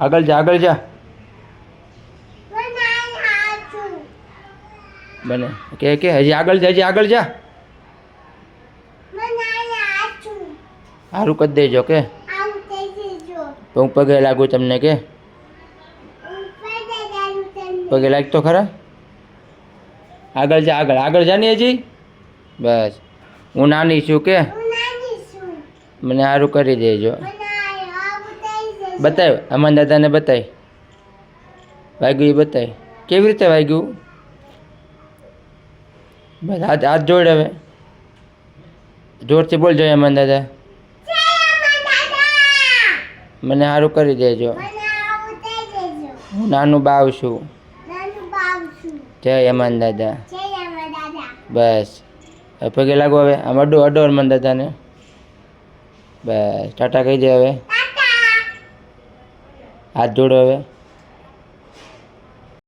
આગળ જા આગળ જા બને કે હજી આગળ જા સારું કરી દેજો કે તો હું પગે લાગુ તમને કે પગે લાગતો ખરા આગળ જા ને હજી બસ હું નાની છું કે મને સારું કરી દેજો બતાવ અમન દાદાને બતાય વાગ્યું એ બતાય કેવી રીતે વાગ્યું બસ હાથ જોડ હવે જોરથી બોલજો અમન દાદા મને સારું કરી દેજો હું નાનું બાવ છું જય અમન દાદા બસ પગે લાગો હવે આમ અડો અમન દાદાને બસ ટાટા કહી દે હવે હાથ જોડો હવે